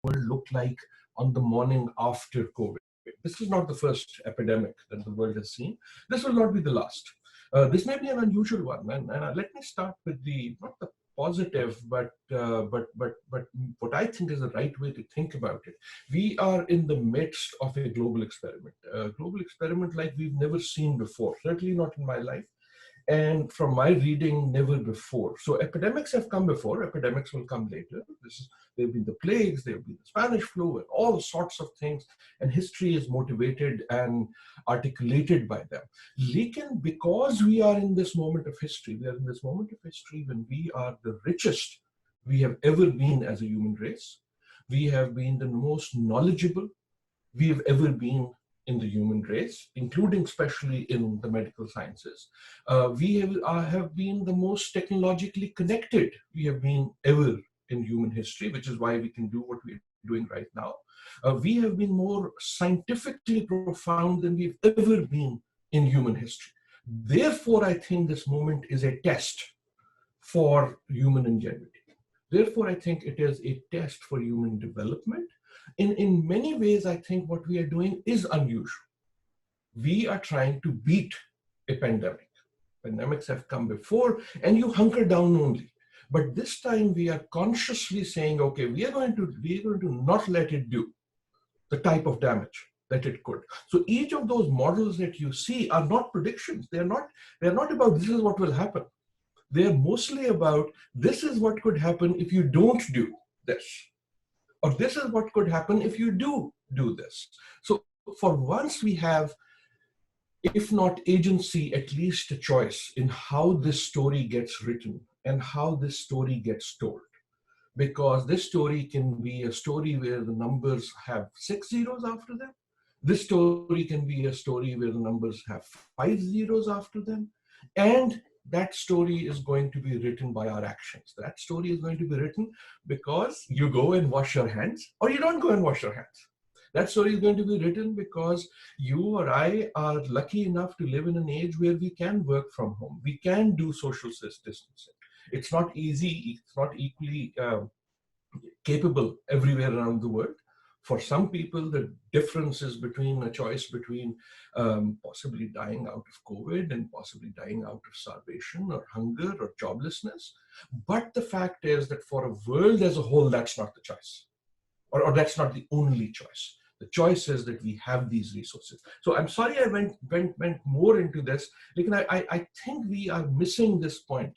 world look like on the morning after COVID. This is not the first epidemic that the world has seen. This will not be the last. This may be an unusual one, and let me start with not the positive, but what I think is the right way to think about it. We are in the midst of a global experiment like we've never seen before, certainly not in my life. And from my reading, never before. So epidemics have come before, epidemics will come later. There have been the plagues, there have been the Spanish flu, and all sorts of things. And history is motivated and articulated by them. Lekin, because we are in this moment of history, when we are the richest we have ever been as a human race. We have been the most knowledgeable we have ever been in the human race, including especially in the medical sciences. We have been the most technologically connected we have been ever in human history, which is why we can do what we're doing right now. We have been more scientifically profound than we've ever been in human history. Therefore, I think this moment is a test for human ingenuity. Therefore, I think it is a test for human development. In many ways, I think what we are doing is unusual. We are trying to beat a pandemic. Pandemics have come before, and you hunker down only. But this time we are consciously saying, okay, we are going to not let it do the type of damage that it could. So each of those models that you see are not predictions. They're not about this is what will happen. They're mostly about this is what could happen if you don't do this. Or this is what could happen if you do this. So for once we have, if not agency, at least a choice in how this story gets written and how this story gets told. Because this story can be a story where the numbers have 6 zeros after them. This story can be a story where the numbers have 5 zeros after them. And that story is going to be written by our actions. That story is going to be written because you go and wash your hands or you don't go and wash your hands. That story is going to be written because you or I are lucky enough to live in an age where we can work from home. We can do social distancing. It's not easy. It's not equally capable everywhere around the world. For some people, the difference is between a choice between possibly dying out of COVID and possibly dying out of starvation or hunger or joblessness. But the fact is that for a world as a whole, that's not the choice. Or that's not the only choice. The choice is that we have these resources. So I'm sorry I went more into this. I think we are missing this point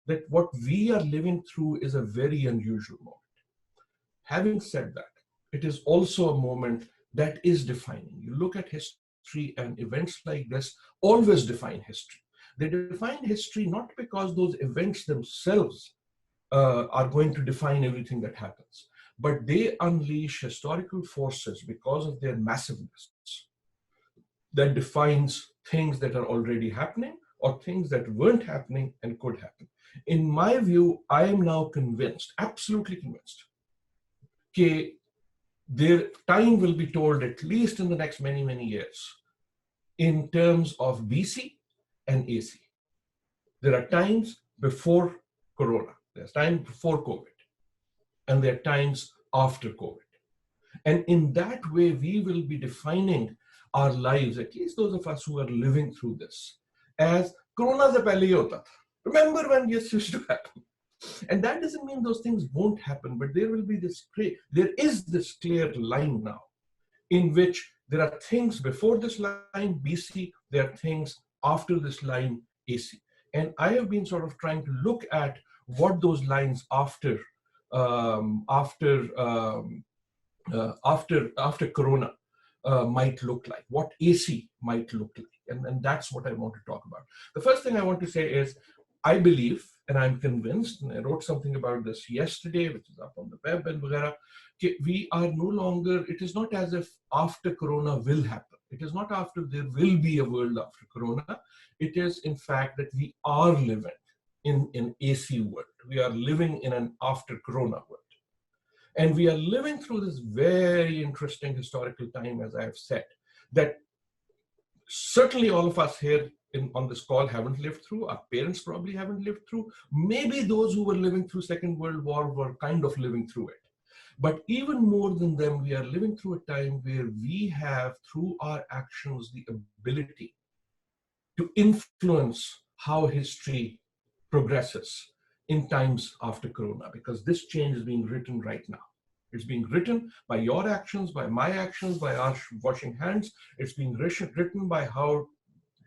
that what we are living through is a very unusual moment. Having said that, it is also a moment that is defining. You look at history and events like this always define history. They define history not because those events themselves are going to define everything that happens, but they unleash historical forces because of their massiveness that defines things that are already happening or things that weren't happening and could happen. In my view, I am now convinced, absolutely convinced, that their time will be told at least in the next many, many years in terms of BC and AC. There are times before Corona, there's time before COVID, and there are times after COVID. And in that way, we will be defining our lives, at least those of us who are living through this, as Corona se pehle hi hota tha. Remember when this used to happen? And that doesn't mean those things won't happen, but there is this clear line now in which there are things before this line, BC, there are things after this line, AC. And I have been sort of trying to look at what those lines after Corona might look like, what AC might look like. And that's what I want to talk about. The first thing I want to say is, I believe, and I'm convinced, and I wrote something about this yesterday, which is up on the web and whatever, we are no longer, it is not as if after Corona will happen. It is not after there will be a world after Corona. It is, in fact, that we are living in an AC world. We are living in an after Corona world. And we are living through this very interesting historical time, as I have said, that certainly all of us here on this call haven't lived through. Our parents probably haven't lived through. Maybe those who were living through Second World War were kind of living through it. But even more than them, we are living through a time where we have, through our actions, the ability to influence how history progresses in times after Corona, because this change is being written right now. It's being written by your actions, by my actions, by our washing hands. It's being written by how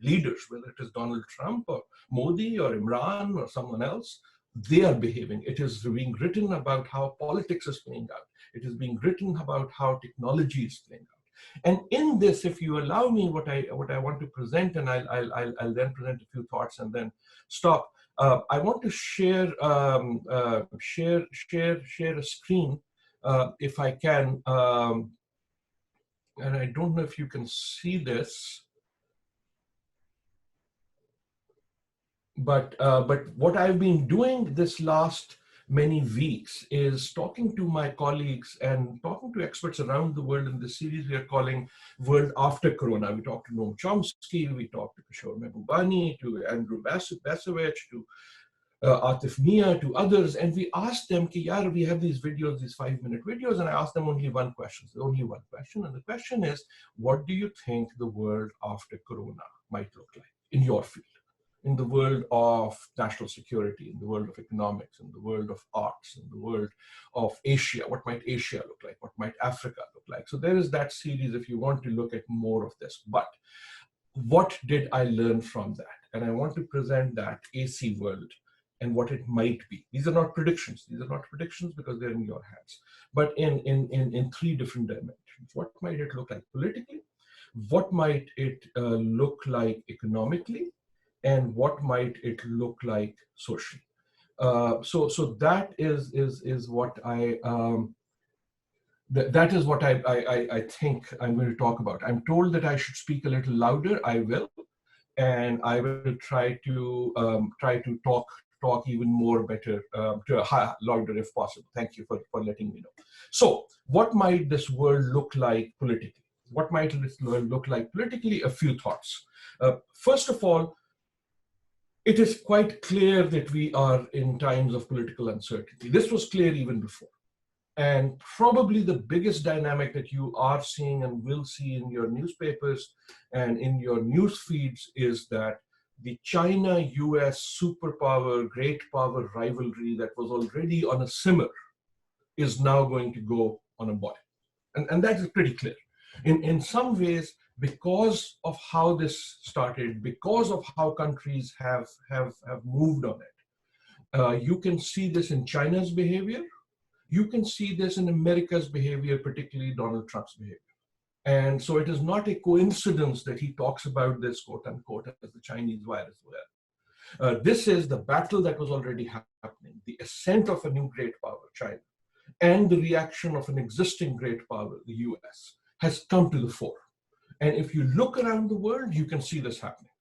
leaders, whether it is Donald Trump or Modi or Imran or someone else, they are behaving. It is being written about how politics is playing out. It is being written about how technology is playing out. And in this, if you allow me, what I want to present, and I'll then present a few thoughts and then stop. I want to share share a screen, if I can, and I don't know if you can see this. But what I've been doing this last many weeks is talking to my colleagues and talking to experts around the world in this series we are calling World After Corona. We talked to Noam Chomsky, we talked to Kishore Mehbubani, to Andrew Basovich, to Atif Mia, to others, and we asked them, Ki, yaar, we have these videos, these 5-minute videos, and I asked them only one question. Only one question, and the question is, what do you think the world after Corona might look like in your field? In the world of national security, in the world of economics, in the world of arts, in the world of Asia, what might Asia look like? What might Africa look like? So there is that series if you want to look at more of this. But what did I learn from that? And I want to present that AC world and what it might be. These are not predictions. These are not predictions because they're in your hands. But in 3 different dimensions. What might it look like politically? What might it look like economically? And what might it look like socially? So that is what that is what I think I'm going to talk about. I'm told that I should speak a little louder. I will, and I will try to talk even more better, louder if possible. Thank you for letting me know. So, what might this world look like politically? What might this world look like politically? A few thoughts. First of all, it is quite clear that we are in times of political uncertainty. This was clear even before. And probably the biggest dynamic that you are seeing and will see in your newspapers and in your news feeds is that the China-US superpower, great power rivalry that was already on a simmer is now going to go on a boil. And that is pretty clear. In some ways, because of how this started, because of how countries have moved on it, you can see this in China's behavior. You can see this in America's behavior, particularly Donald Trump's behavior. And so it is not a coincidence that he talks about this, quote unquote, as the Chinese virus. This is the battle that was already happening, the ascent of a new great power, China, and the reaction of an existing great power, the US, has come to the fore. And if you look around the world, you can see this happening.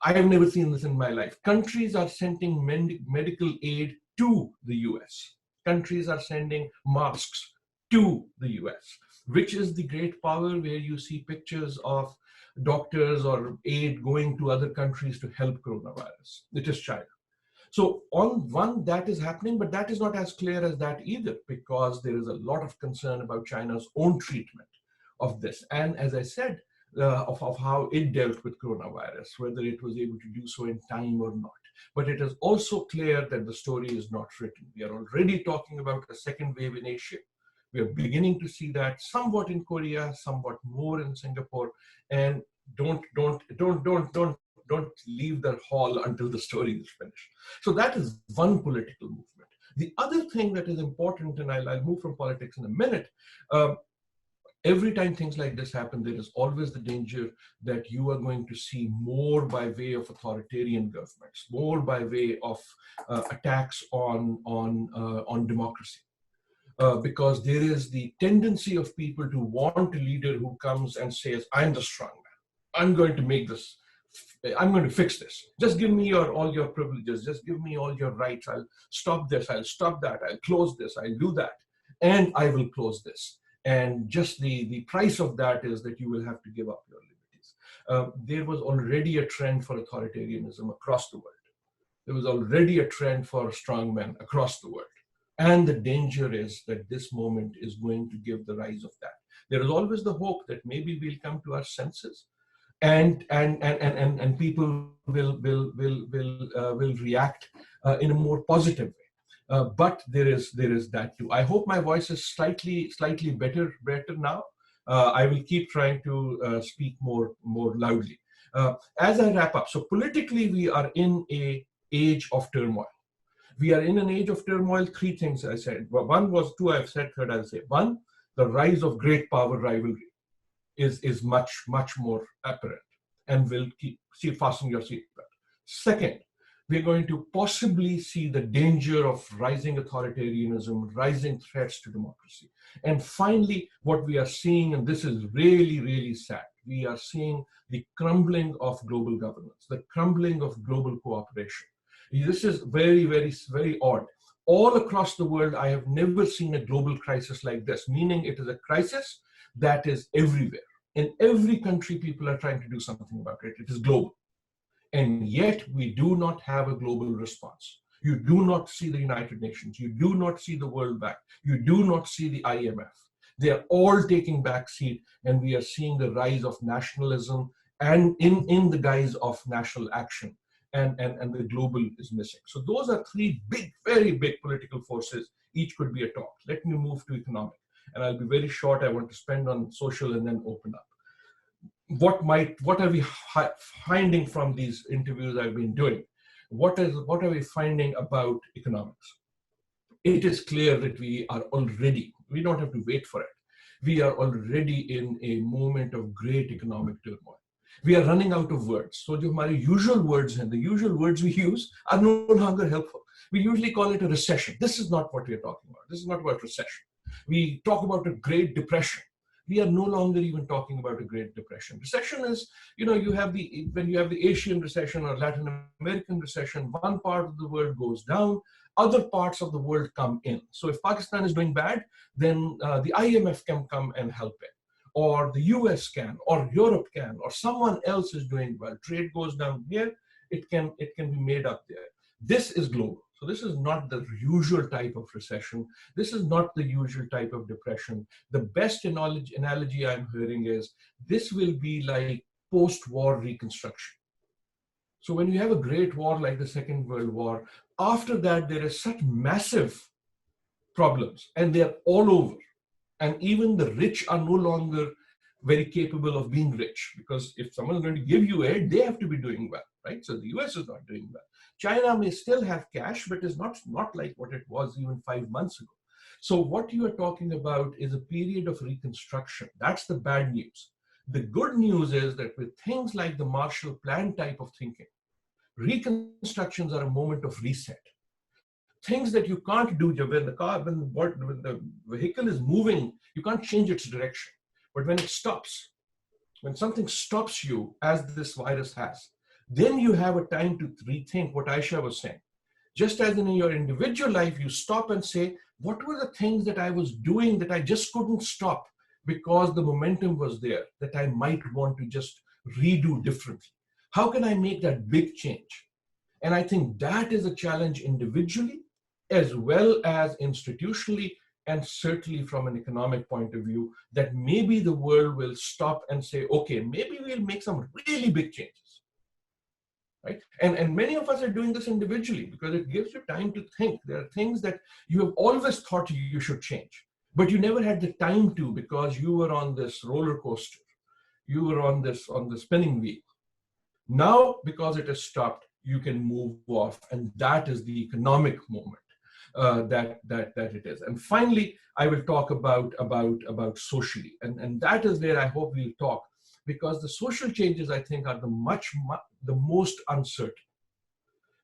I have never seen this in my life. Countries are sending medical aid to the US. Countries are sending masks to the US, which is the great power where you see pictures of doctors or aid going to other countries to help coronavirus. It is China. So on one, that is happening, but that is not as clear as that either, because there is a lot of concern about China's own treatment of this. And as I said, of how it dealt with coronavirus, whether it was able to do so in time or not. But it is also clear that the story is not written. We are already talking about a second wave in Asia. We are beginning to see that somewhat in Korea, somewhat more in Singapore, and don't leave the hall until the story is finished. So that is one political movement. The other thing that is important, and I'll move from politics in a minute, every time things like this happen, there is always the danger that you are going to see more by way of authoritarian governments, more by way of attacks on democracy. Because there is the tendency of people to want a leader who comes and says, I'm the strong man. I'm going to make this. I'm going to fix this. Just give me all your privileges. Just give me all your rights. I'll stop this. I'll stop that. I'll close this. I'll do that. And I will close this. And just the price of that is that you will have to give up your liberties. There was already a trend for authoritarianism across the world. There was already a trend for strongmen across the world. And the danger is that this moment is going to give the rise of that. There is always the hope that maybe we'll come to our senses, and people will react in a more positive way. But there is that too. I hope my voice is slightly better now. I will keep trying to speak more loudly. As I wrap up, so politically we are in a age of turmoil. We are in an age of turmoil. Three things I said. Well, one was two. I've said third. I'll say one. The rise of great power rivalry is much more apparent, and will fasten your seatbelt. Second, we're going to possibly see the danger of rising authoritarianism, rising threats to democracy. And finally, what we are seeing, and this is really sad, we are seeing the crumbling of global governance, the crumbling of global cooperation. This is very odd. All across the world, I have never seen a global crisis like this, meaning it is a crisis that is everywhere. In every country, people are trying to do something about it. It is global. And yet we do not have a global response. You do not see the United Nations. You do not see the World Bank. You do not see the IMF. They are all taking back seat, and we are seeing the rise of nationalism and in the guise of national action. And the global is missing. So those are three very big political forces. Each could be a talk. Let me move to economic. And I'll be very short. I want to spend on social and then open up. What are we finding from these interviews I've been doing? What are we finding about economics? It is clear that we don't have to wait for it. We are already in a moment of great economic turmoil. We are running out of words. So our usual words and the usual words we use are no longer helpful. We usually call it a recession. This is not what we are talking about. This is not about recession. We talk about a Great Depression. We are no longer even talking about a Great Depression. Recession is, when you have the Asian recession or Latin American recession, one part of the world goes down, other parts of the world come in. So if Pakistan is doing bad, then the IMF can come and help it, or the US can, or Europe can, or someone else is doing well. Trade goes down here, it can be made up there. This is global. So this is not the usual type of recession. This is not the usual type of depression. The best analogy I'm hearing is this will be like post-war reconstruction. So when you have a great war like the Second World War, after that there is such massive problems, and they're all over. And even the rich are no longer very capable of being rich, because if someone is going to give you aid, they have to be doing well, right? So the US is not doing well. China may still have cash, but is not like what it was even 5 months ago. So what you are talking about is a period of reconstruction. That's the bad news. The good news is that with things like the Marshall Plan type of thinking, reconstructions are a moment of reset. Things that you can't do when the vehicle is moving, you can't change its direction. But when it stops, when something stops you, as this virus has, then you have a time to rethink what Aisha was saying. Just as in your individual life, you stop and say, what were the things that I was doing that I just couldn't stop because the momentum was there, that I might want to just redo differently? How can I make that big change? And I think that is a challenge individually, as well as institutionally, and certainly from an economic point of view, that maybe the world will stop and say, okay, maybe we'll make some really big changes. Right? And many of us are doing this individually because it gives you time to think. There are things that you have always thought you should change, but you never had the time to because you were on this roller coaster. You were on the spinning wheel. Now, because it has stopped, you can move off, and that is the economic moment that it is. And finally, I will talk about socially, and that is where I hope we'll talk, because the social changes, I think, are the most uncertain.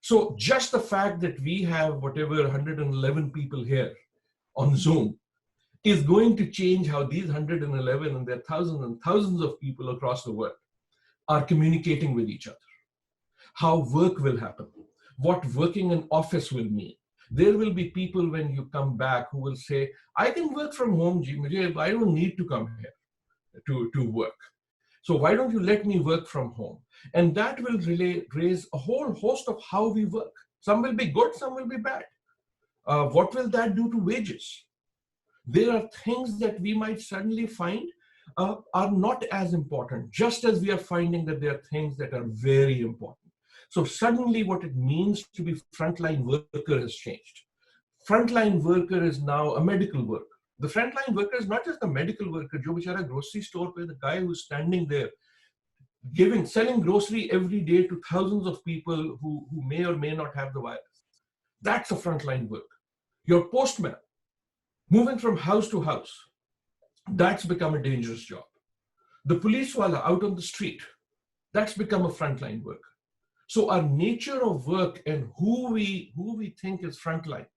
So just the fact that we have whatever 111 people here on Zoom is going to change how these 111 and their thousands and thousands of people across the world are communicating with each other. How work will happen, what working in office will mean. There will be people when you come back who will say, I can work from home, I don't need to come here to work. So why don't you let me work from home? And that will raise a whole host of how we work. Some will be good, some will be bad. What will that do to wages? There are things that we might suddenly find are not as important, just as we are finding that there are things that are very important. So suddenly what it means to be frontline worker has changed. Frontline worker is now a medical worker. The frontline worker is not just a medical worker, jo bichara grocery store pe, the guy who's standing there selling grocery every day to thousands of people who may or may not have the virus. That's a frontline work. Your postman, moving from house to house, that's become a dangerous job. The police wala out on the street, that's become a frontline work. So our nature of work and who we think is frontline,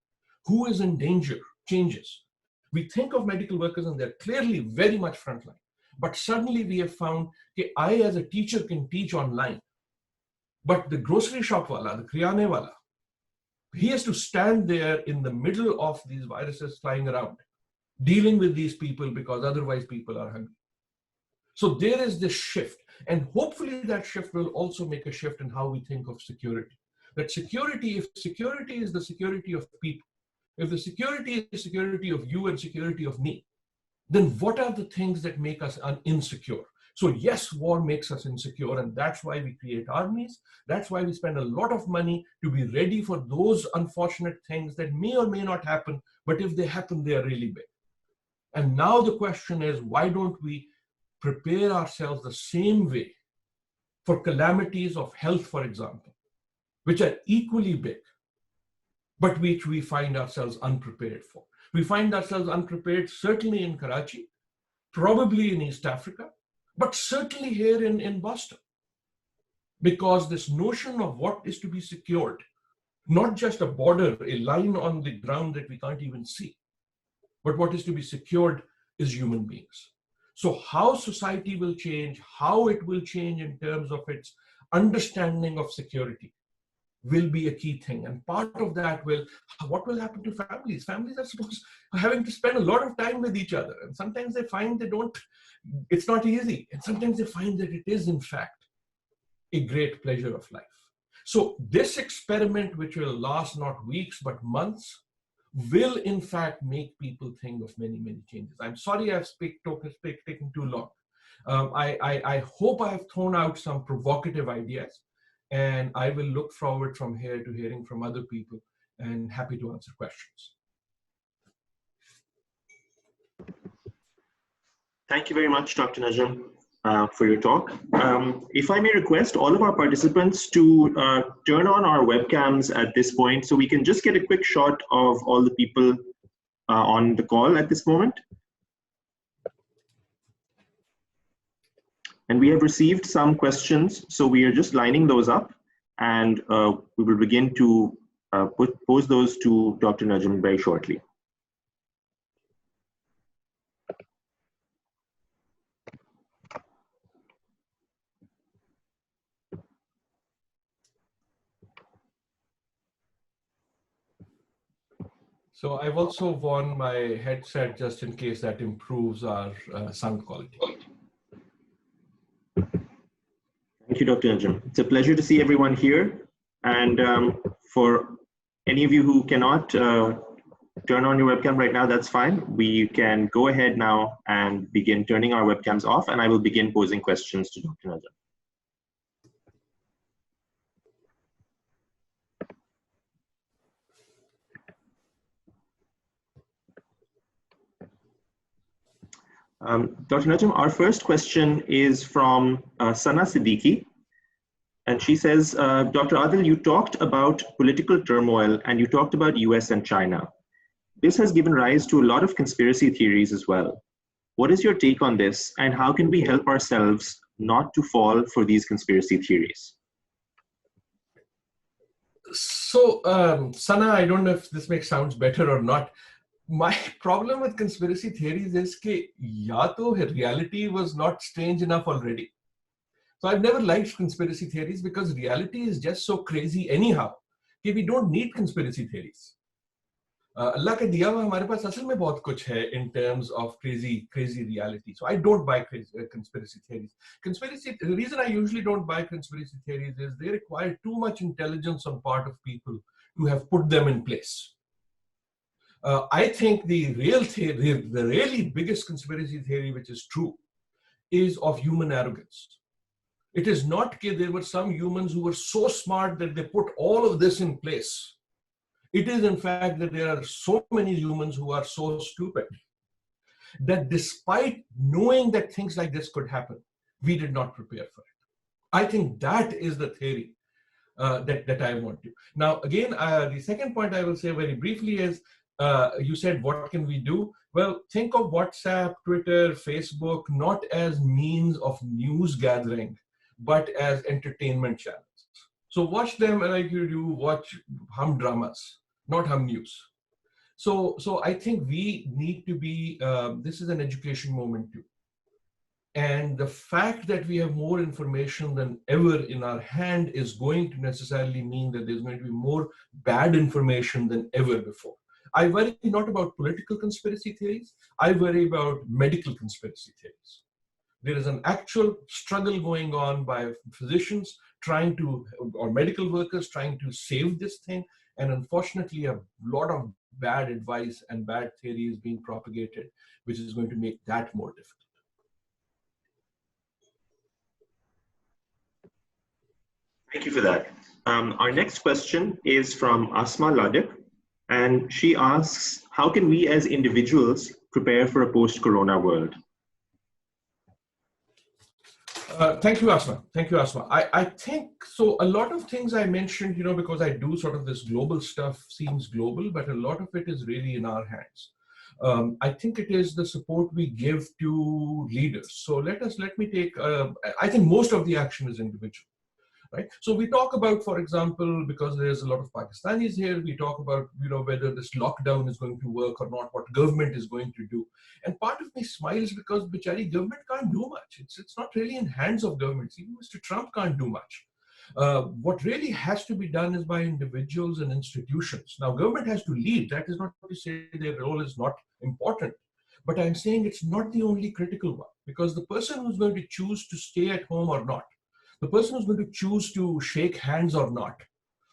who is in danger, changes. We think of medical workers and they're clearly very much frontline. But suddenly we have found that I as a teacher can teach online. But the grocery shop wala, the kirane wala, he has to stand there in the middle of these viruses flying around, dealing with these people because otherwise people are hungry. So there is this shift, and hopefully that shift will also make a shift in how we think of security. That security, if security is the security of people, if the security is security of you and security of me, then what are the things that make us insecure? So yes, war makes us insecure, and that's why we create armies. That's why we spend a lot of money to be ready for those unfortunate things that may or may not happen, but if they happen, they are really big. And now the question is, why don't we prepare ourselves the same way for calamities of health, for example, which are equally big, but which we find ourselves unprepared for. We find ourselves unprepared certainly in Karachi, probably in East Africa, but certainly here in Boston. Because this notion of what is to be secured, not just a border, a line on the ground that we can't even see, but what is to be secured is human beings. So how society will change, how it will change in terms of its understanding of security will be a key thing. And part of that will, what will happen to families? Families are supposed having to spend a lot of time with each other. And sometimes they find they don't, it's not easy. And sometimes they find that it is in fact a great pleasure of life. So this experiment, which will last not weeks, but months, will in fact make people think of many, many changes. I'm sorry I've taken too long. I hope I have thrown out some provocative ideas, and I will look forward from here to hearing from other people and happy to answer questions. Thank you very much, Dr. Najam, for your talk. If I may request all of our participants to turn on our webcams at this point so we can just get a quick shot of all the people on the call at this moment. And we have received some questions, so we are just lining those up, and we will begin to pose those to Dr. Najam very shortly. So I've also worn my headset just in case that improves our sound quality. Thank you, Dr. Najam. It's a pleasure to see everyone here. And for any of you who cannot turn on your webcam right now, that's fine. We can go ahead now and begin turning our webcams off, and I will begin posing questions to Dr. Najam. Dr. Najam, our first question is from Sana Siddiqui. And she says, Dr. Adil, you talked about political turmoil and you talked about US and China. This has given rise to a lot of conspiracy theories as well. What is your take on this, and how can we help ourselves not to fall for these conspiracy theories? So, Sana, I don't know if this makes sounds better or not. My problem with conspiracy theories is that ya to reality was not strange enough already. So I've never liked conspiracy theories because reality is just so crazy anyhow that we don't need conspiracy theories. Allah ka diya hua hamare paas asal mein bahut kuch hai in terms of crazy reality. So I don't buy conspiracy theories. The reason I usually don't buy conspiracy theories is they require too much intelligence on part of people to have put them in place. I think the real theory, the really biggest conspiracy theory which is true, is of human arrogance. It is not that there were some humans who were so smart that they put all of this in place. It is in fact that there are so many humans who are so stupid that despite knowing that things like this could happen, we did not prepare for it. I think that is the theory that I want to. Now, again, the second point I will say very briefly is, you said, what can we do? Well, think of WhatsApp, Twitter, Facebook, not as means of news gathering, but as entertainment channels. So watch them like you do watch hum dramas, not hum news. So I think we need to be, this is an education moment too. And the fact that we have more information than ever in our hand is going to necessarily mean that there's going to be more bad information than ever before. I worry not about political conspiracy theories, I worry about medical conspiracy theories. There is an actual struggle going on by physicians trying to, or medical workers trying to save this thing. And unfortunately, a lot of bad advice and bad theories being propagated, which is going to make that more difficult. Thank you for that. Our next question is from Asma Ladik, and she asks, how can we as individuals prepare for a post-corona world? Thank you, Asma. Thank you, Asma. I think, so a lot of things I mentioned, because I do sort of this global stuff seems global, but a lot of it is really in our hands. I think it is the support we give to leaders. So let me take, I think most of the action is individual. Right? So we talk about, for example, because there's a lot of Pakistanis here, we talk about, whether this lockdown is going to work or not, what government is going to do. And part of me smiles because bichari government can't do much. It's not really in hands of governments. Even Mr. Trump can't do much. What really has to be done is by individuals and institutions. Now, government has to lead. That is not to say their role is not important. But I'm saying it's not the only critical one, because the person who's going to choose to stay at home or not, the person who's going to choose to shake hands or not,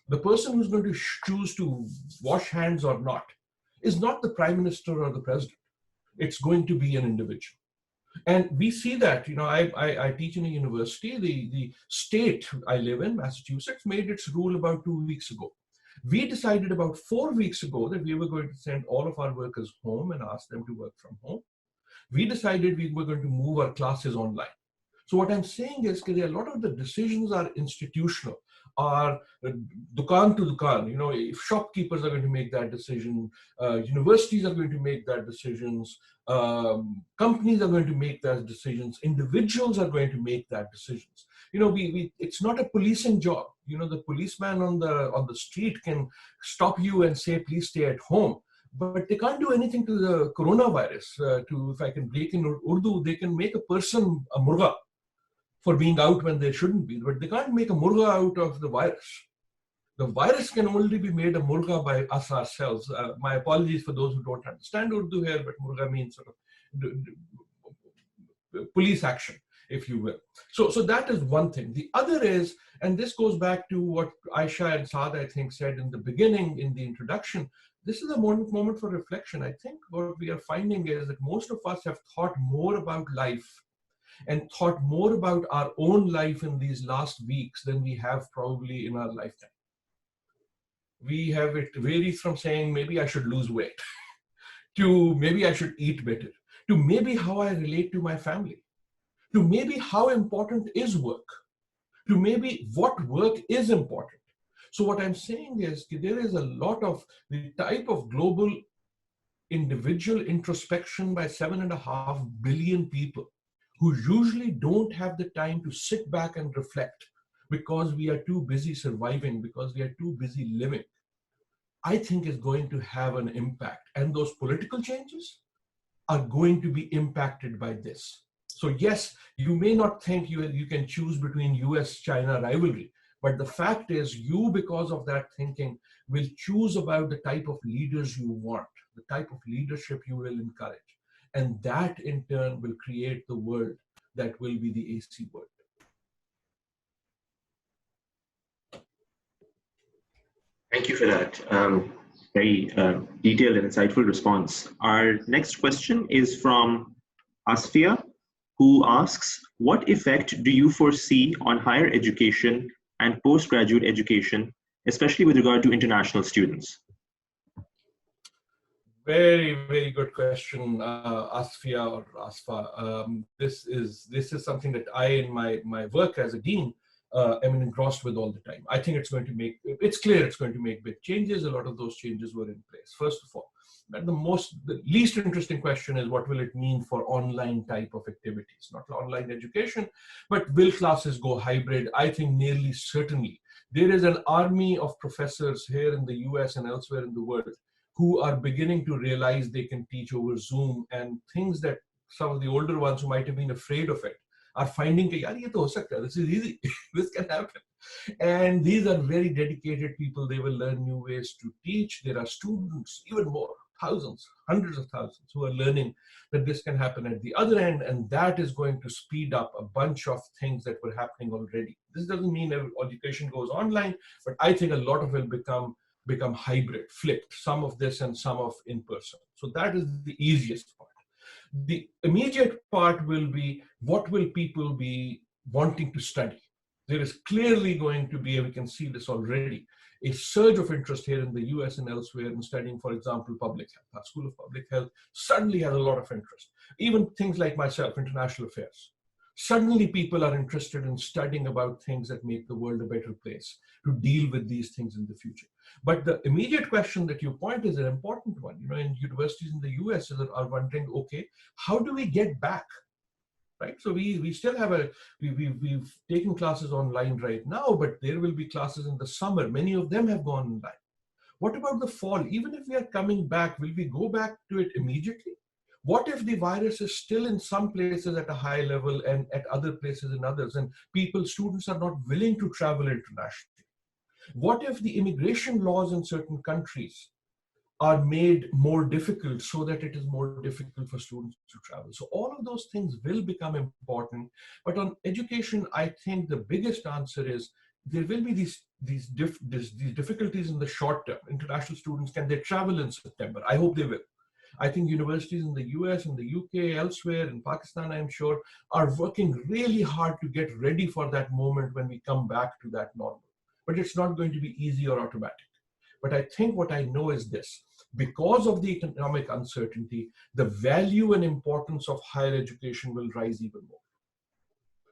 the person who's going to choose to wash hands or not, is not the prime minister or the president. It's going to be an individual. And we see that, I teach in a university, the state I live in, Massachusetts, made its rule about 2 weeks ago. We decided about 4 weeks ago that we were going to send all of our workers home and ask them to work from home. We decided we were going to move our classes online. So what I'm saying is that a lot of the decisions are institutional, are dukan to dukan. If shopkeepers are going to make that decision, universities are going to make that decisions, companies are going to make that decisions, individuals are going to make that decisions. It's not a policing job. The policeman on the street can stop you and say, please stay at home. But they can't do anything to the coronavirus. If I can break in Urdu, they can make a person a murga for being out when they shouldn't be, but they can't make a murga out of the virus. The virus can only be made a murga by us ourselves. My apologies for those who don't understand Urdu here, but murga means sort of police action, if you will. So that is one thing. The other is, and this goes back to what Aisha and Saad, I think, said in the beginning, in the introduction, this is a moment for reflection. I think what we are finding is that most of us have thought more about life and thought more about our own life in these last weeks than we have probably in our lifetime. It varies from saying maybe I should lose weight to maybe I should eat better, to maybe how I relate to my family, to maybe how important is work, to maybe what work is important. So what I'm saying is there is a lot of the type of global individual introspection by 7.5 billion people who usually don't have the time to sit back and reflect because we are too busy surviving, because we are too busy living, I think is going to have an impact. And those political changes are going to be impacted by this. So yes, you may not think you can choose between US-China rivalry, but the fact is you, because of that thinking, will choose about the type of leaders you want, the type of leadership you will encourage. And that in turn will create the world that will be the AC world. Thank you for that. Very detailed and insightful response. Our next question is from Asfia, who asks, what effect do you foresee on higher education and postgraduate education, especially with regard to international students? Very, very good question, Asfia or Asfa. This is something that I, in my work as a dean, am engrossed with all the time. I think it's clear it's going to make big changes. A lot of those changes were in place. First of all, the least interesting question is what will it mean for online type of activities, not online education, but will classes go hybrid? I think nearly certainly. There is an army of professors here in the US and elsewhere in the world who are beginning to realize they can teach over Zoom, and things that some of the older ones who might have been afraid of it are finding, this is easy, this can happen. And these are very dedicated people. They will learn new ways to teach. There are students, even more, thousands, hundreds of thousands, who are learning that this can happen at the other end, and that is going to speed up a bunch of things that were happening already. This doesn't mean education goes online, but I think a lot of it will become hybrid, flipped, some of this and some of in person. So that is the easiest part. The immediate part will be, what will people be wanting to study? There is clearly going to be, we can see this already, a surge of interest here in the US and elsewhere in studying, for example, public health. Our School of Public Health suddenly has a lot of interest. Even things like myself, international affairs. Suddenly people are interested in studying about things that make the world a better place to deal with these things in the future. But the immediate question that you point is an important one. In universities in the US are wondering, okay, how do we get back? Right? So we still have we've taken classes online right now, but there will be classes in the summer. Many of them have gone online. What about the fall? Even if we are coming back, will we go back to it immediately? What if the virus is still in some places at a high level and at other places in others, and students are not willing to travel internationally? What if the immigration laws in certain countries are made more difficult so that it is more difficult for students to travel? So all of those things will become important. But on education, I think the biggest answer is there will be these difficulties in the short term. International students, can they travel in September? I hope they will. I think universities in the US, in the UK, elsewhere, in Pakistan, I'm sure, are working really hard to get ready for that moment when we come back to that normal. But it's not going to be easy or automatic. But I think what I know is this: because of the economic uncertainty, the value and importance of higher education will rise even more.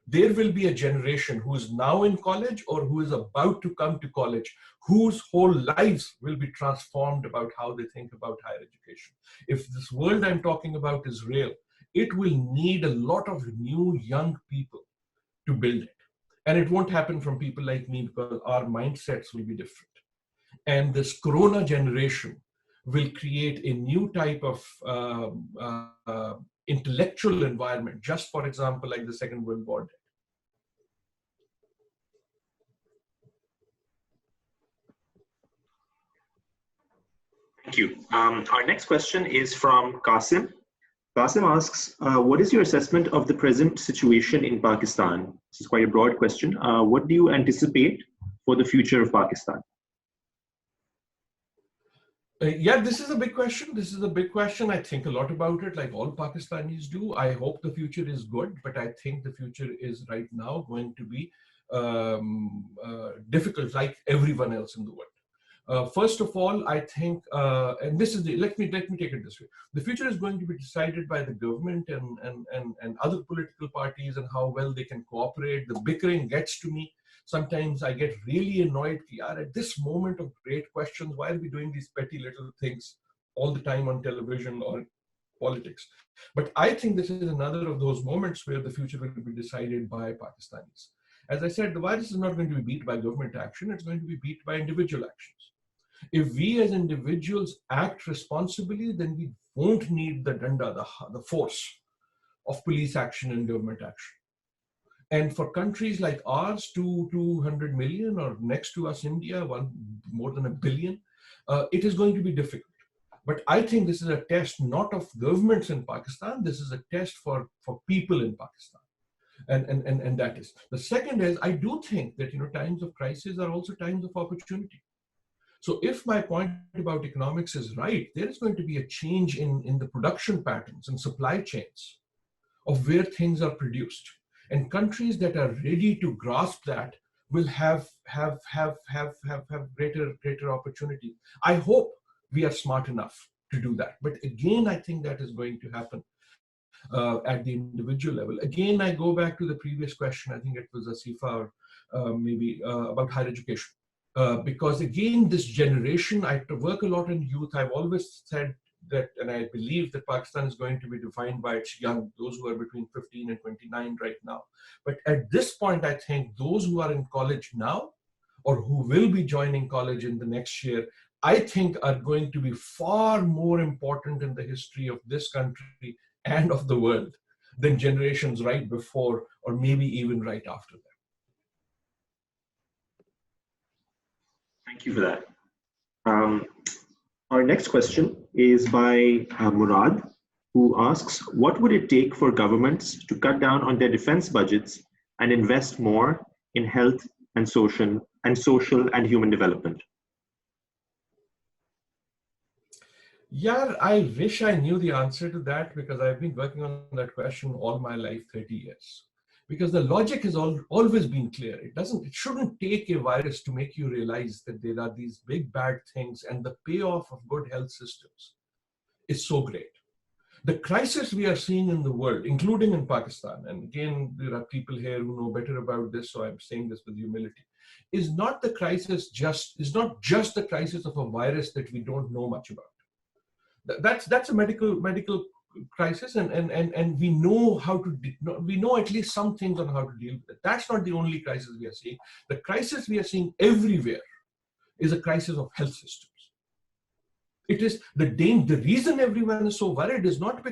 There will be a generation who is now in college or who is about to come to college, whose whole lives will be transformed about how they think about higher education. If this world I'm talking about is real, it will need a lot of new young people to build it. And it won't happen from people like me, because our mindsets will be different. And this Corona generation will create a new type of intellectual environment, just for example, like the Second World War did. Thank you. Our next question is from Qasim. Qasim asks, what is your assessment of the present situation in Pakistan? This is quite a broad question. What do you anticipate for the future of Pakistan? Yeah, this is a big question. This is a big question. I think a lot about it, like all Pakistanis do. I hope the future is good, but I think the future is right now going to be difficult, like everyone else in the world. First of all, I think, and this is let me take it this way: the future is going to be decided by the government and other political parties and how well they can cooperate. The bickering gets to me. Sometimes I get really annoyed. At this moment of great questions, why are we doing these petty little things all the time on television or politics? But I think this is another of those moments where the future will be decided by Pakistanis. As I said, the virus is not going to be beat by government action. It's going to be beat by individual actions. If we as individuals act responsibly, then we won't need the danda, the force of police action and government action. And for countries like ours, 200 million, or next to us, India, more than 1 billion, it is going to be difficult. But I think this is a test not of governments in Pakistan. This is a test for people in Pakistan. And that is. The second is, I do think that times of crisis are also times of opportunity. So if my point about economics is right, there is going to be a change in the production patterns and supply chains of where things are produced. And countries that are ready to grasp that will have greater opportunity. I hope we are smart enough to do that. But again, I think that is going to happen at the individual level. Again, I go back to the previous question. I think it was Asifa or maybe about higher education. Because again, this generation, I work a lot in youth. I've always said that, and I believe that Pakistan is going to be defined by its young, those who are between 15 and 29 right now. But at this point, I think those who are in college now, or who will be joining college in the next year, I think are going to be far more important in the history of this country and of the world than generations right before, or maybe even right after them. Thank you for that. Our next question is by Murad, who asks, what would it take for governments to cut down on their defense budgets and invest more in health and social and human development? Yeah, I wish I knew the answer to that, because I've been working on that question all my life, 30 years. Because the logic has always been clear. It shouldn't take a virus to make you realize that there are these big bad things, and the payoff of good health systems is so great. The crisis we are seeing in the world, including in Pakistan, and again, there are people here who know better about this, so I'm saying this with humility, is not just the crisis of a virus that we don't know much about. That's a medical crisis, and we know we know at least some things on how to deal with it. That's not the only crisis we are seeing. The crisis we are seeing everywhere is a crisis of health systems. It is the reason everyone is so worried is not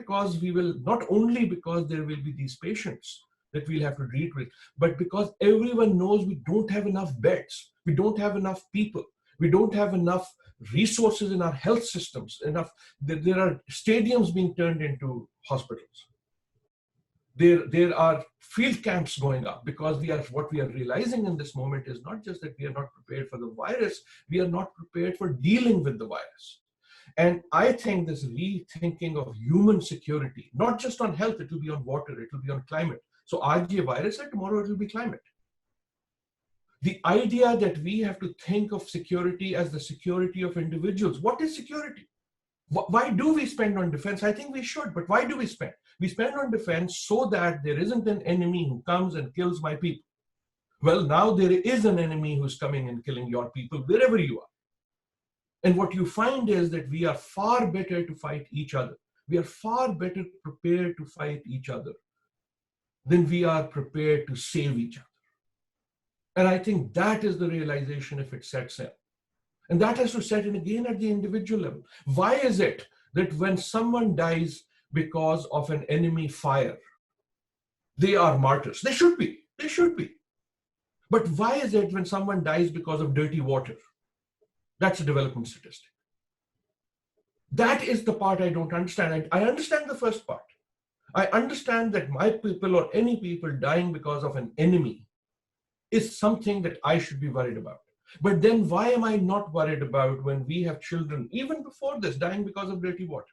only because there will be these patients that we'll have to treat with, but because everyone knows we don't have enough beds, we don't have enough people, we don't have enough resources in our health systems, there are stadiums being turned into hospitals. There are field camps going up, because what we are realizing in this moment is not just that we are not prepared for the virus, we are not prepared for dealing with the virus. And I think this rethinking of human security, not just on health, it will be on water, it will be on climate. So aaj ye virus hai, tomorrow it will be climate. The idea that we have to think of security as the security of individuals. What is security? Why do we spend on defense? I think we should, but why do we spend? We spend on defense so that there isn't an enemy who comes and kills my people. Well, now there is an enemy who's coming and killing your people wherever you are. And what you find is that we are far better to fight each other. We are far better prepared to fight each other than we are prepared to save each other. And I think that is the realization if it sets in. And that has to set in again at the individual level. Why is it that when someone dies because of an enemy fire, they are martyrs? They should be. They should be. But why is it when someone dies because of dirty water? That's a development statistic. That is the part I don't understand. I understand the first part. I understand that my people or any people dying because of an enemy is something that I should be worried about. But then why am I not worried about when we have children, even before this, dying because of dirty water?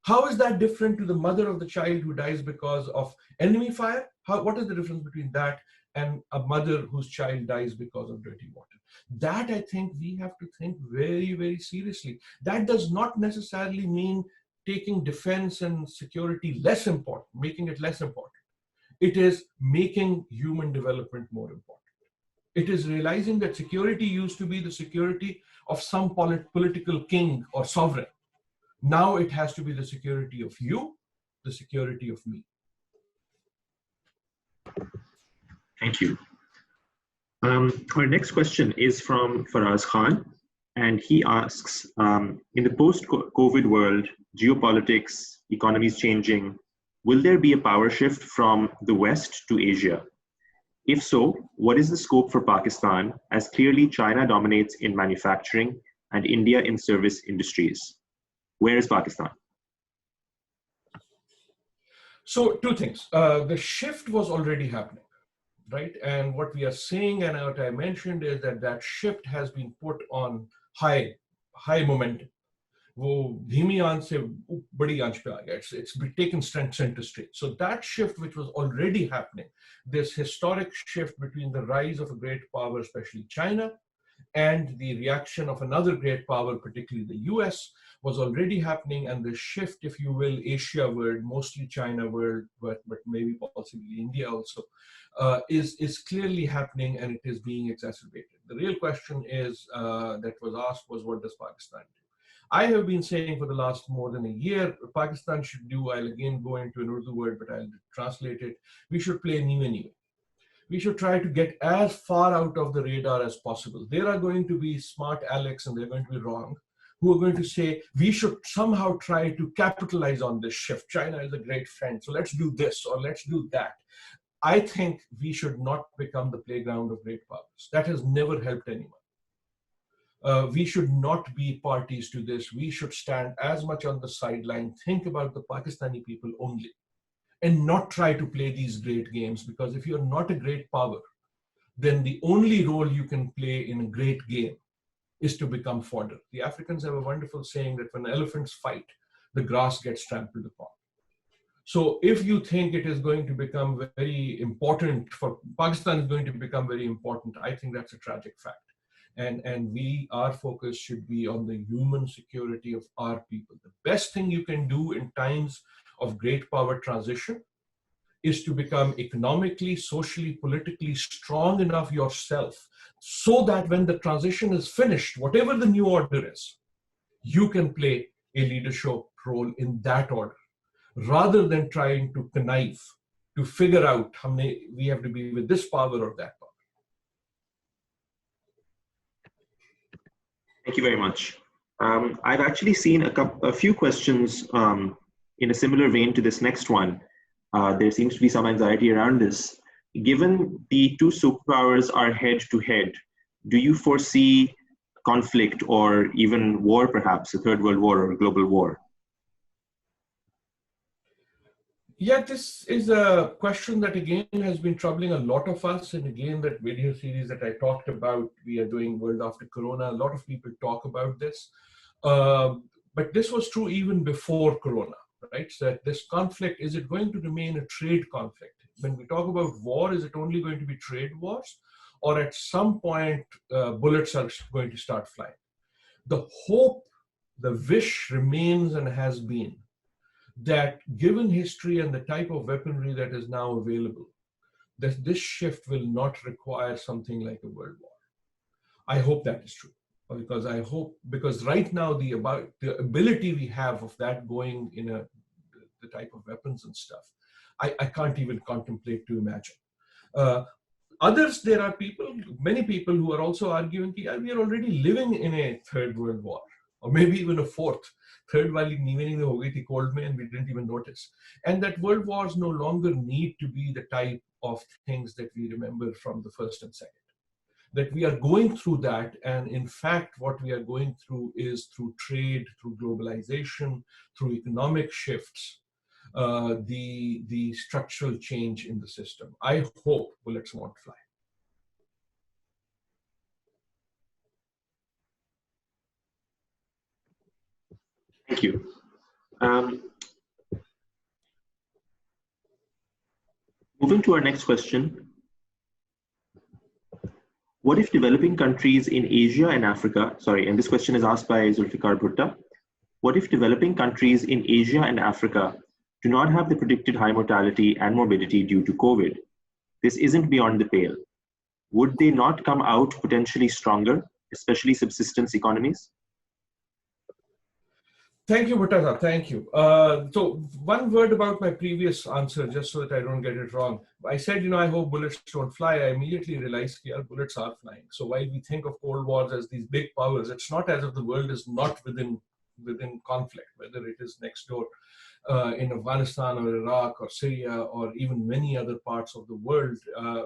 How is that different to the mother of the child who dies because of enemy fire? What is the difference between that and a mother whose child dies because of dirty water? That I think we have to think very, very seriously. That does not necessarily mean taking defense and security less important, making it less important. It is making human development more important. It is realizing that security used to be the security of some political king or sovereign. Now it has to be the security of you, the security of me. Thank you. Our next question is from Faraz Khan, and he asks, in the post-COVID world, geopolitics, economies changing, will there be a power shift from the West to Asia? If so, what is the scope for Pakistan, as clearly China dominates in manufacturing and India in service industries? Where is Pakistan? So two things. The shift was already happening, right? And what we are seeing, and what I mentioned, is that that shift has been put on high momentum. वो धीमी आंच से बड़ी आंच पे आ गया. It's taken center stage. So that shift, which was already happening, this historic shift between the rise of a great power, especially China, and the reaction of another great power, particularly the US, was already happening. And the shift, if you will, Asia world, mostly China world, but maybe possibly India also, is clearly happening, and it is being exacerbated. The real question is that was asked was, what does Pakistan do? I have been saying for the last more than a year, Pakistan should do, I'll again go into an Urdu word, but I'll translate it. We should play anyway. We should try to get as far out of the radar as possible. There are going to be smart Alex, and they're going to be wrong, who are going to say, we should somehow try to capitalize on this shift. China is a great friend, so let's do this or let's do that. I think we should not become the playground of great powers. That has never helped anyone. We should not be parties to this. We should stand as much on the sideline, think about the Pakistani people only, and not try to play these great games, because if you're not a great power, then the only role you can play in a great game is to become fodder. The Africans have a wonderful saying that when elephants fight, the grass gets trampled upon. So if you think it is going to become very important, for Pakistan is going to become very important, I think that's a tragic fact. And our focus should be on the human security of our people. The best thing you can do in times of great power transition is to become economically, socially, politically strong enough yourself, so that when the transition is finished, whatever the new order is, you can play a leadership role in that order, rather than trying to connive to figure out how we have to be with this power or that power. Thank you very much. I've actually seen a few questions in a similar vein to this next one. There seems to be some anxiety around this. Given the two superpowers are head to head, do you foresee conflict or even war, perhaps a third world war or a global war? Yeah, this is a question that again has been troubling a lot of us. And again, that video series that I talked about, we are doing World After Corona. A lot of people talk about this. But this was true even before Corona, right? So that this conflict, is it going to remain a trade conflict? When we talk about war, is it only going to be trade wars? Or at some point, bullets are going to start flying? The hope, the wish remains and has been that given history and the type of weaponry that is now available, that this shift will not require something like a world war. I hope that is true, because right now the ability we have of that going in the type of weapons and stuff, I can't even contemplate to imagine. Others, there are many people who are also arguing that we are already living in a third world war, or maybe even a fourth. Third wali evening ho gayi thi cold mein, and we didn't even notice. And that world wars no longer need to be the type of things that we remember from the first and second. That we are going through that, and in fact, what we are going through is through trade, through globalization, through economic shifts, the structural change in the system. I hope bullets won't fly. Thank you. Moving to our next question. What if developing countries in Asia and Africa, and this question is asked by Zulfikar Bhutta. What if developing countries in Asia and Africa do not have the predicted high mortality and morbidity due to COVID? This isn't beyond the pale. Would they not come out potentially stronger, especially subsistence economies? Thank you, Bhutta. Thank you. So one word about my previous answer, just so that I don't get it wrong. I said, I hope bullets don't fly. I immediately realized, bullets are flying. So while we think of Cold Wars as these big powers, it's not as if the world is not within conflict, whether it is next door in Afghanistan or Iraq or Syria or even many other parts of the world.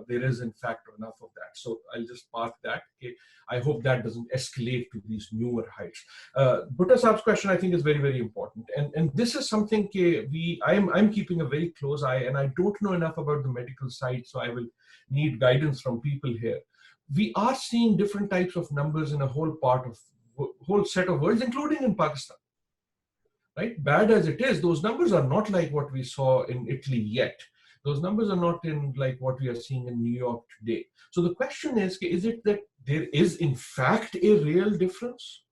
There is in fact enough of that. So I'll just park that. Okay. I hope that doesn't escalate to these newer heights. Bhutta Saab's question, I think, is very, very important. And this is something I'm keeping a very close eye, and I don't know enough about the medical side, so I will need guidance from people here. We are seeing different types of numbers in a whole part of whole set of worlds, including in Pakistan. Right? Bad as it is, those numbers are not like what we saw in Italy yet. Those numbers are not in like what we are seeing in New York today. So the question is it that there is in fact a real difference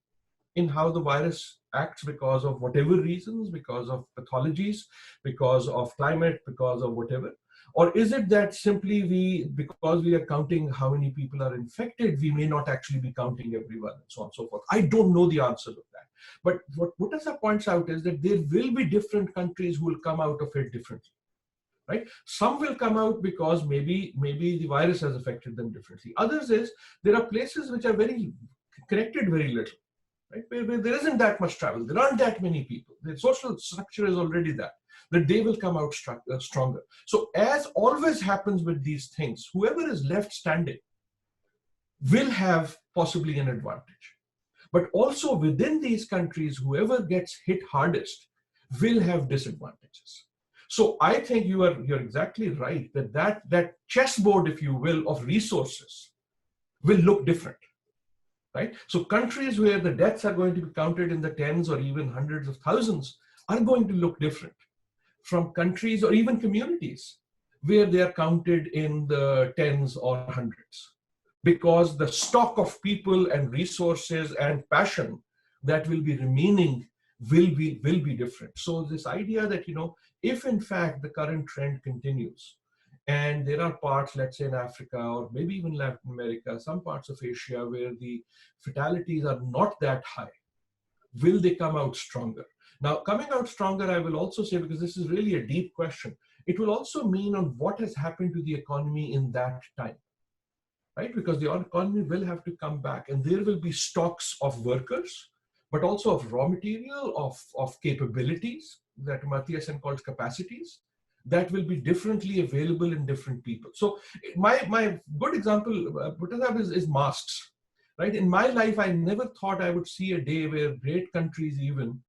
in how the virus acts because of whatever reasons, because of pathologies, because of climate, because of whatever? Or is it that simply because we are counting how many people are infected, we may not actually be counting everyone and so on and so forth? I don't know the answer to that. But what Murtaza points out is that there will be different countries who will come out of it differently. Right? Some will come out because maybe the virus has affected them differently. Others is there are places which are very connected very little. Right? Where there isn't that much travel, there aren't that many people. The social structure is already that they will come out stronger. So as always happens with these things, whoever is left standing will have possibly an advantage. But also within these countries, whoever gets hit hardest will have disadvantages. So I think you're exactly right that chessboard, if you will, of resources will look different. Right? So countries where the deaths are going to be counted in the tens or even hundreds of thousands are going to look different from countries or even communities where they are counted in the tens or hundreds, because the stock of people and resources and passion that will be remaining will be different. So this idea that, if in fact the current trend continues, and there are parts, let's say in Africa or maybe even Latin America, some parts of Asia where the fatalities are not that high, will they come out stronger? Now, coming out stronger, I will also say, because this is really a deep question, it will also mean on what has happened to the economy in that time. Right? Because the economy will have to come back, and there will be stocks of workers, but also of raw material, of capabilities that Amartya Sen calls capacities, that will be differently available in different people. So my good example, Murtaza, is masks. Right? In my life, I never thought I would see a day where great countries, even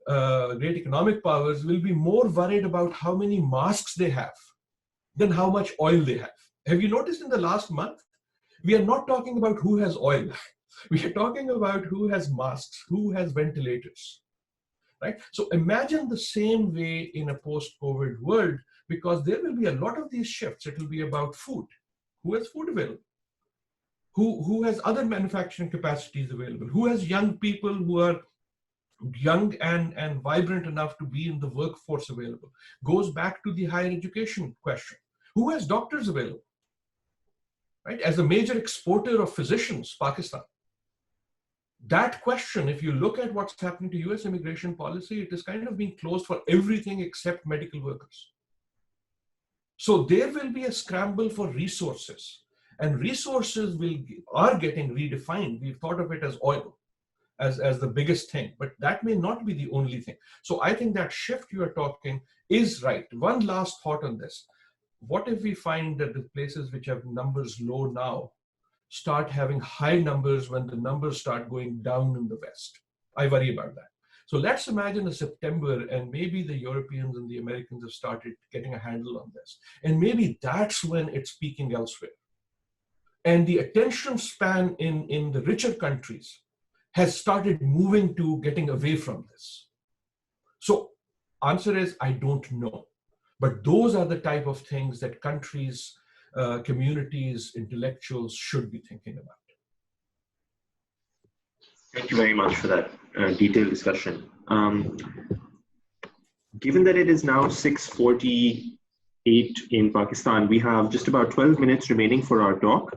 great economic powers, will be more worried about how many masks they have than how much oil they have. Have you noticed in the last month? We are not talking about who has oil. We are talking about who has masks, who has ventilators, right? So imagine the same way in a post-COVID world, because there will be a lot of these shifts. It will be about food. Who has food available? Who has other manufacturing capacities available? Who has young people who are young and vibrant enough to be in the workforce available? Goes back to the higher education question. Who has doctors available? Right? As a major exporter of physicians, Pakistan. That question, if you look at what's happening to US immigration policy, it is kind of being closed for everything except medical workers. So there will be a scramble for resources, and resources are getting redefined. We've thought of it as oil, as the biggest thing, but that may not be the only thing. So I think that shift you are talking is right. One last thought on this. What if we find that the places which have numbers low now start having high numbers when the numbers start going down in the West? I worry about that. So let's imagine a September, and maybe the Europeans and the Americans have started getting a handle on this. And maybe that's when it's peaking elsewhere. And the attention span in the richer countries has started moving to getting away from this. So answer is, I don't know. But those are the type of things that countries, communities, intellectuals should be thinking about. Thank you very much for that detailed discussion. Given that it is now 6:48 in Pakistan, we have just about 12 minutes remaining for our talk.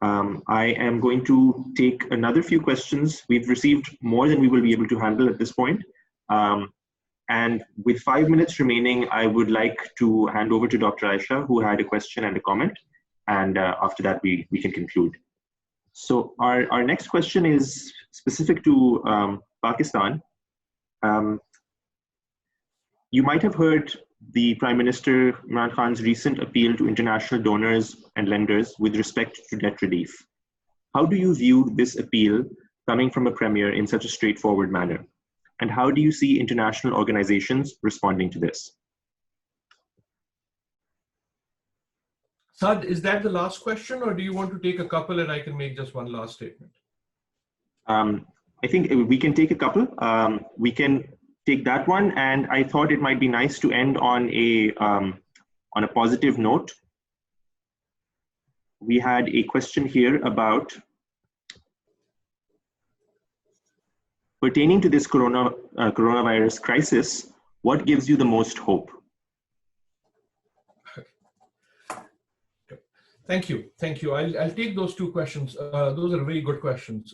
I am going to take another few questions. We've received more than we will be able to handle at this point. And with 5 minutes remaining, I would like to hand over to Dr. Aisha, who had a question and a comment. And after that, we can conclude. So our next question is specific to Pakistan. You might have heard the Prime Minister Imran Khan's recent appeal to international donors and lenders with respect to debt relief. How do you view this appeal coming from a premier in such a straightforward manner? And how do you see international organizations responding to this? Saad, is that the last question, or do you want to take a couple and I can make just one last statement? I think we can take a couple. We can take that one, and I thought it might be nice to end on a positive note. We had a question here about pertaining to this coronavirus crisis. What gives you the most hope? Thank you. I'll take those two questions. Those are very good questions.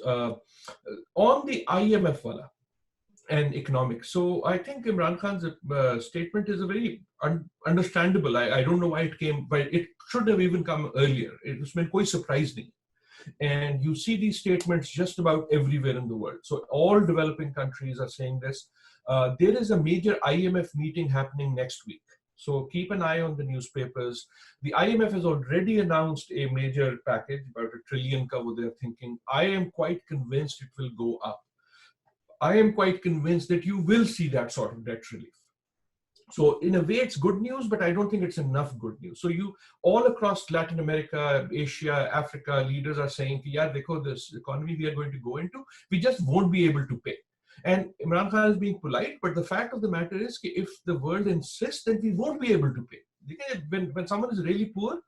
On the IMF wala and economics. So I think Imran Khan's statement is a very understandable. I don't know why it came, but it should have even come earlier. It was quite surprising. And you see these statements just about everywhere in the world. So all developing countries are saying this. There is a major IMF meeting happening next week. So keep an eye on the newspapers. The IMF has already announced a major package, about $1 trillion cover they're thinking. I am quite convinced it will go up. I am quite convinced that you will see that sort of debt relief. So in a way, it's good news, but I don't think it's enough good news. So you all across Latin America, Asia, Africa, leaders are saying, yeah, because this economy we are going to go into, we just won't be able to pay. And Imran Khan is being polite, but the fact of the matter is, if the world insists, then we won't be able to pay. When someone is really poor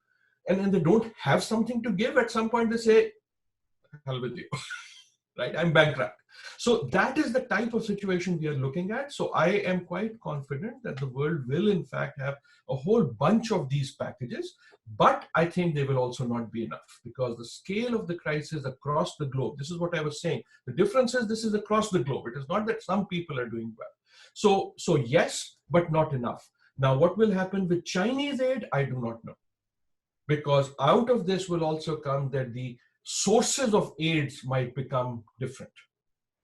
and they don't have something to give, at some point they say, hell with you, right? I'm bankrupt. So that is the type of situation we are looking at. So I am quite confident that the world will in fact have a whole bunch of these packages, but I think they will also not be enough because the scale of the crisis across the globe, this is what I was saying. The difference is this is across the globe. It is not that some people are doing well. So yes, but not enough. Now, what will happen with Chinese aid? I do not know. Because out of this will also come that the sources of aids might become different.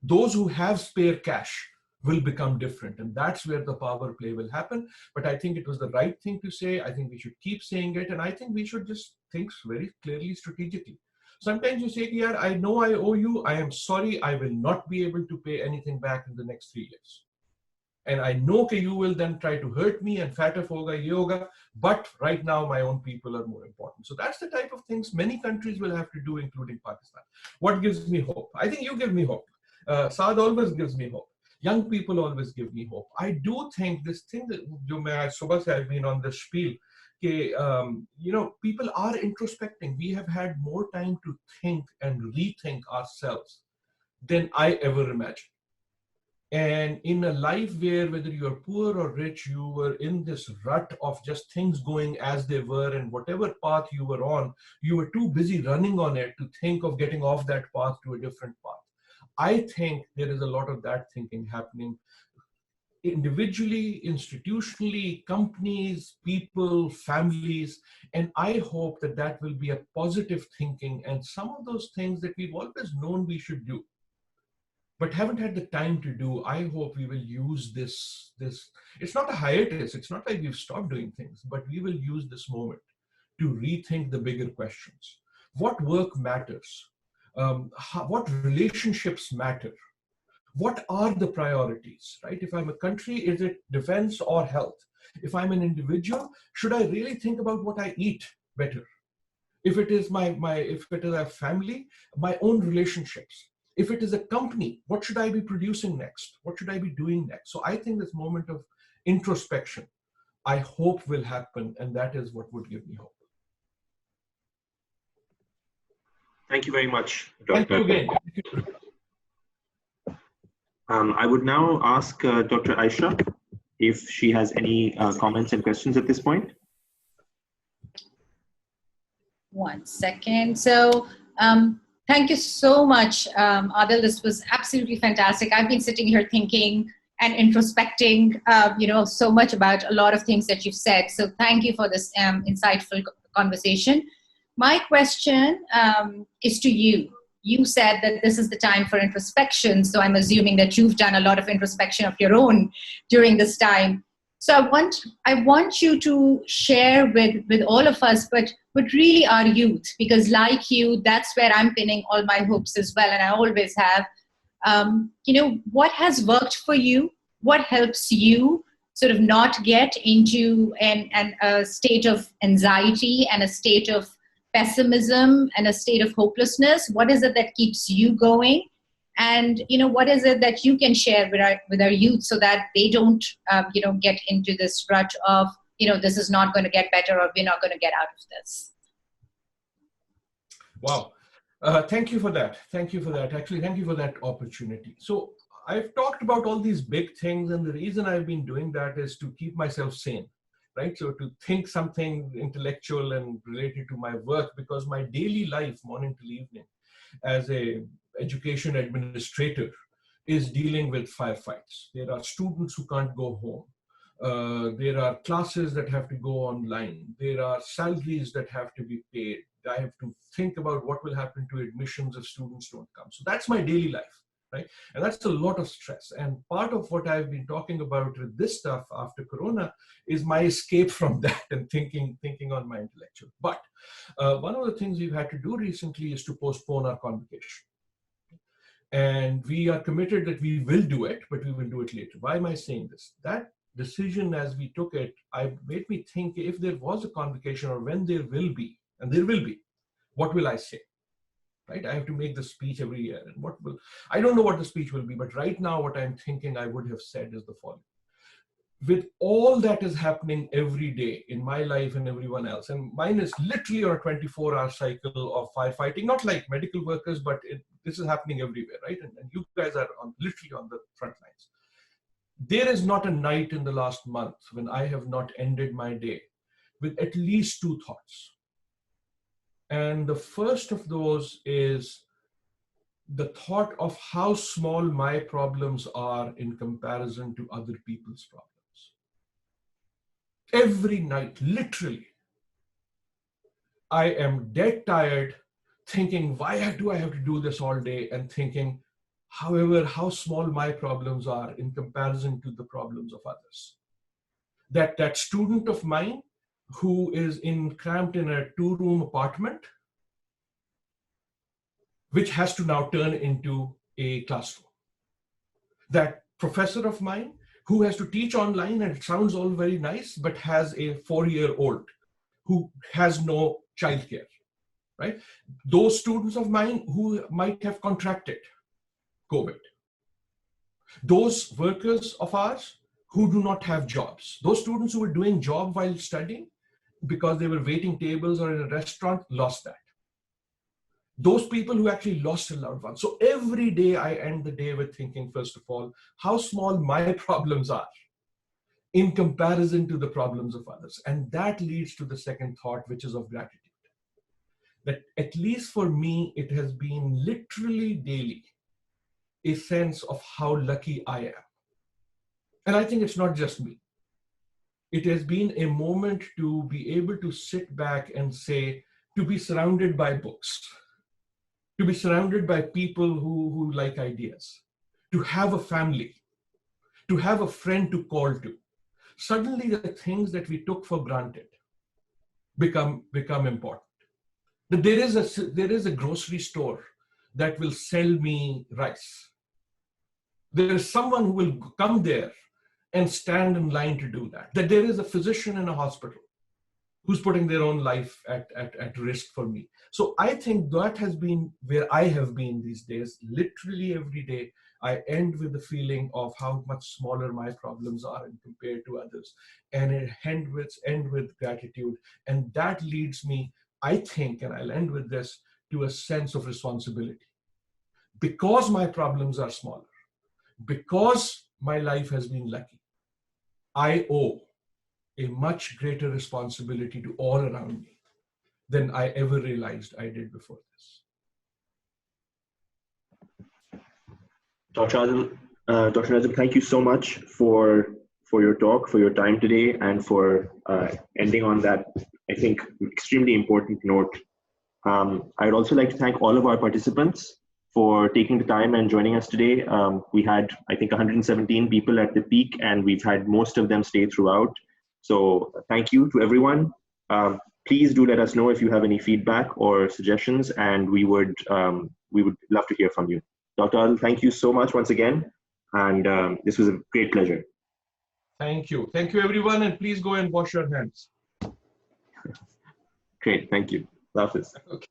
Those who have spare cash will become different. And that's where the power play will happen. But I think it was the right thing to say. I think we should keep saying it. And I think we should just think very clearly, strategically. Sometimes you say, yeah, I know I owe you. I am sorry. I will not be able to pay anything back in the next 3 years. And I know you will then try to hurt me and fat of hoga, ye hoga, but right now my own people are more important. So that's the type of things many countries will have to do, including Pakistan. What gives me hope? I think you give me hope. Saad always gives me hope. Young people always give me hope. I do think this thing that I've been on this spiel, people are introspecting. We have had more time to think and rethink ourselves than I ever imagined. And in a life where whether you're poor or rich, you were in this rut of just things going as they were, and whatever path you were on, you were too busy running on it to think of getting off that path to a different path. I think there is a lot of that thinking happening individually, institutionally, companies, people, families, and I hope that that will be a positive thinking and some of those things that we've always known we should do, but haven't had the time to do. I hope we will use this. It's not a hiatus. It's not like we've stopped doing things, but we will use this moment to rethink the bigger questions. What work matters? What relationships matter? What are the priorities, right? If I'm a country, is it defense or health? If I'm an individual, should I really think about what I eat better? If it is if it is a family, my own relationships. If it is a company, what should I be producing next? What should I be doing next? So I think this moment of introspection, I hope will happen, and that is what would give me hope. Thank you very much, Dr. Thank you again. I would now ask Dr. Aisha if she has any comments and questions at this point. 1 second. So thank you so much, Adil. This was absolutely fantastic. I've been sitting here thinking and introspecting, so much about a lot of things that you've said. So thank you for this insightful conversation. My question is to you. You said that this is the time for introspection. So I'm assuming that you've done a lot of introspection of your own during this time. So I want you to share with all of us, but really our youth, because like you, that's where I'm pinning all my hopes as well. And I always have, what has worked for you? What helps you sort of not get into a state of anxiety and a state of pessimism and a state of hopelessness? What is it that keeps you going? And what is it that you can share with our youth so that they don't get into this rut of this is not going to get better, or we're not going to get out of this. Wow. Thank you for that. Thank you for that. Actually, thank you for that opportunity. So I've talked about all these big things, and the reason I've been doing that is to keep myself sane, right? So to think something intellectual and related to my work, because my daily life, morning till evening, as a education administrator, is dealing with firefights. There are students who can't go home. There are classes that have to go online. There are salaries that have to be paid. I have to think about what will happen to admissions if students don't come. So that's my daily life, right? And that's a lot of stress. And part of what I've been talking about with this stuff after Corona is my escape from that and thinking on my intellectual. But one of the things we've had to do recently is to postpone our convocation. And we are committed that we will do it, but we will do it later. Why am I saying this? That decision, as we took it, made me think, if there was a convocation, or when there will be, and there will be, what will I say? Right? I have to make the speech every year. And I don't know what the speech will be, but right now what I'm thinking I would have said is the following. With all that is happening every day in my life and everyone else, and mine is literally on a 24-hour cycle of firefighting, not like medical workers, but this is happening everywhere, right? And you guys are literally on the front lines. There is not a night in the last month when I have not ended my day with at least 2 thoughts. And the first of those is the thought of how small my problems are in comparison to other people's problems. Every night, literally, I am dead tired thinking, why do I have to do this all day? And thinking, however, how small my problems are in comparison to the problems of others. That student of mine who is cramped in a 2-room apartment, which has to now turn into a classroom. That professor of mine who has to teach online, and it sounds all very nice, but has a 4-year-old who has no childcare, right? Those students of mine who might have contracted COVID. Those workers of ours who do not have jobs. Those students who were doing job while studying because they were waiting tables or in a restaurant, lost that. Those people who actually lost a loved one. So every day I end the day with thinking, first of all, how small my problems are in comparison to the problems of others. And that leads to the second thought, which is of gratitude. That at least for me, it has been literally daily a sense of how lucky I am. And I think it's not just me. It has been a moment to be able to sit back and say, to be surrounded by books, to be surrounded by people who like ideas, to have a family, to have a friend to call to. Suddenly the things that we took for granted become important. That there is a grocery store that will sell me rice. There is someone who will come there and stand in line to do that. That there is a physician in a hospital who's putting their own life at risk for me. So I think that has been where I have been these days. Literally every day, I end with the feeling of how much smaller my problems are compared to others. And it end with gratitude. And that leads me, I think, and I'll end with this, to a sense of responsibility. Because my problems are smaller, because my life has been lucky, I owe a much greater responsibility to all around me than I ever realized I did before this. Dr. Najam, thank you so much for your talk, for your time today, and for ending on that, I think, extremely important note. I would also like to thank all of our participants for taking the time and joining us today. We had, I think, 117 people at the peak, and we've had most of them stay throughout. So thank you to everyone. Please do let us know if you have any feedback or suggestions, and we would love to hear from you. Dr. Adil, thank you so much once again, and this was a great pleasure. Thank you. Thank you, everyone, and please go and wash your hands. Great, thank you. Love this. Okay.